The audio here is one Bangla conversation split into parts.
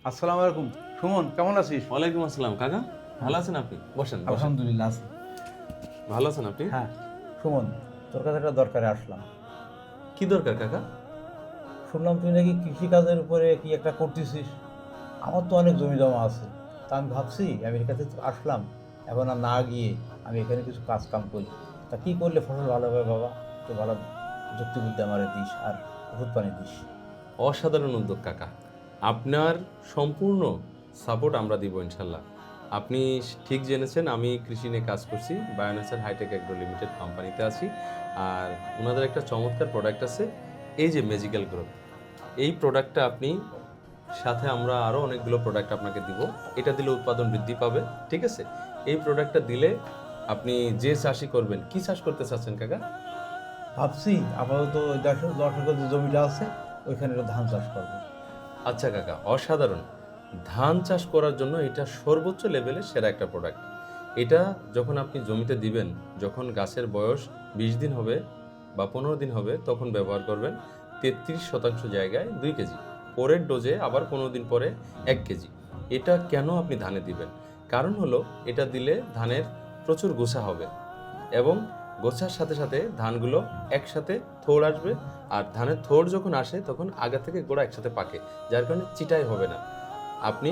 আসসালামু আলাইকুম। সুমন, কেমন আছিস? ওয়ালাইকুম আসসালাম কাকা, ভালো আছেন আপনি? বসেন বসেন। আলহামদুলিল্লাহ আছি। ভালো আছেন আপনি? হ্যাঁ, সুমন, তোর কাছে একটা দরকারে আসলাম। কি দরকার কাকা? শুনলাম তুই নাকি কৃষিকাজের উপরে কি একটা করতেছিস। আমার তো অনেক জমি জমা আছে, তা আমি ভাবছি আমেরিকাতে তো আসলাম, এখন আর না গিয়ে আমি এখানে কিছু কাজ কাম করি। তা কি করলে ফসল ভালো হবে বাবা? একটু ভালো যুক্তিবুদ্ধি আমারে দিস আর ওষুধ পানি দিস। অসাধারণ উদ্যোগ কাকা, আপনার সম্পূর্ণ সাপোর্ট আমরা দিব ইনশাল্লাহ। আপনি ঠিক জেনেছেন, আমি কৃষি নিয়ে কাজ করছি, বায়োনেচার হাইটেক অ্যাগ্রো লিমিটেড কোম্পানিতে আছি। আর ওনাদের একটা চমৎকার প্রোডাক্ট আছে, এই যে ম্যাজিক্যাল গ্রোথ। এই প্রোডাক্টটা আপনি সাথে আমরা আরও অনেকগুলো প্রোডাক্ট আপনাকে দিব। এটা দিলে উৎপাদন বৃদ্ধি পাবে, ঠিক আছে? এই প্রোডাক্টটা দিলে আপনি যে চাষই করবেন, কি চাষ করতে চাচ্ছেন কাকা? ভাবছি আপাতত ওই 10 একর যে জমিটা আছে ওইখানে একটা ধান চাষ করবো। আচ্ছা কাকা, অসাধারণ। ধান চাষ করার জন্য এটা সর্বোচ্চ লেভেলের সেরা একটা প্রোডাক্ট। এটা যখন আপনি জমিতে দিবেন, যখন গাছের বয়স 20 দিন হবে বা 15 দিন হবে, তখন ব্যবহার করবেন। 33% জায়গায় 2 কেজি, পরের ডোজে আবার 15 দিন পরে 1 কেজি। এটা কেন আপনি ধানে দিবেন? কারণ হলো, এটা দিলে ধানের প্রচুর গোছা হবে এবং গোছার সাথে সাথে ধানগুলো একসাথে থোড় আসবে। আর ধানের থোড় যখন আসে তখন আগা থেকে গোড়া একসাথে পাকে, যার কারণে চিটাই হবে না। আপনি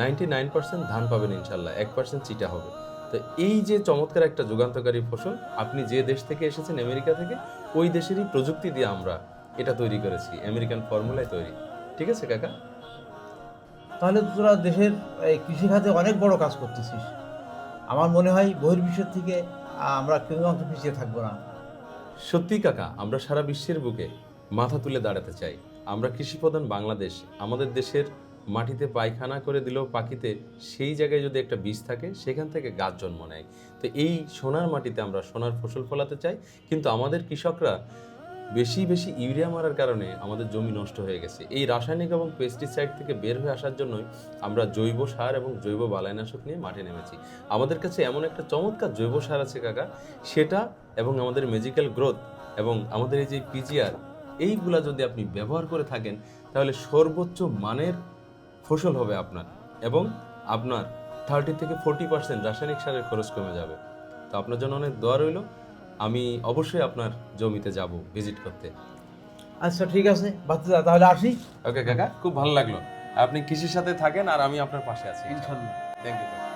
99% ধান পাবেন ইনশাল্লাহ, 1% চিটা হবে। তো এই যে চমৎকার একটা যুগান্তকারী ফসল, আপনি যে দেশ থেকে এসেছেন আমেরিকা থেকে, ওই দেশেরই প্রযুক্তি দিয়ে আমরা এটা তৈরি করেছি, আমেরিকান ফর্মুলায় তৈরি। ঠিক আছে কাকা? তাহলে তো তোরা দেশের এই কৃষিখাতে অনেক বড় কাজ করতেছিস। আমার মনে হয় বহির্বিশ্বের থেকে আমরা কেউ অংশ পিছিয়ে থাকবো না। সত্যি কাকা, আমরা সারা বিশ্বের বুকে মাথা তুলে দাঁড়াতে চাই। আমরা কৃষিপ্রধান বাংলাদেশ, আমাদের দেশের মাটিতে পায়খানা করে দিলেও পাখিতে সেই জায়গায় যদি একটা বীজ থাকে, সেখান থেকে গাছ জন্ম নেয়। তো এই সোনার মাটিতে আমরা সোনার ফসল ফলাতে চাই, কিন্তু আমাদের কৃষকরা বেশি বেশি ইউরিয়া মারার কারণে আমাদের জমি নষ্ট হয়ে গেছে। এই রাসায়নিক এবং পেস্টিসাইড থেকে বের হয়ে আসার জন্যই আমরা জৈব সার এবং জৈব বালাইনাশক নিয়ে মাঠে নেমেছি। আমাদের কাছে এমন একটা চমৎকার জৈব সার আছে কাকা, সেটা এবং আমাদের ম্যাজিক্যাল গ্রোথ এবং আমাদের এই যে পিজিআর, এইগুলা যদি আপনি ব্যবহার করে থাকেন, তাহলে সর্বোচ্চ মানের ফসল হবে আপনার, এবং আপনার 30 থেকে 40% রাসায়নিক সারের খরচ কমে যাবে। তো আপনার জন্য অনেক দোয়া রইল। আমি অবশ্যই আপনার জমিতে যাব ভিজিট করতে। আচ্ছা ঠিক আছে বাচ্চা, তাহলে আসি। ওকে কাকা, খুব ভালো লাগলো। আপনি কৃষির সাথে থাকেন আর আমি আপনার পাশে আছি। ইনশাল্লাহ। Thank you.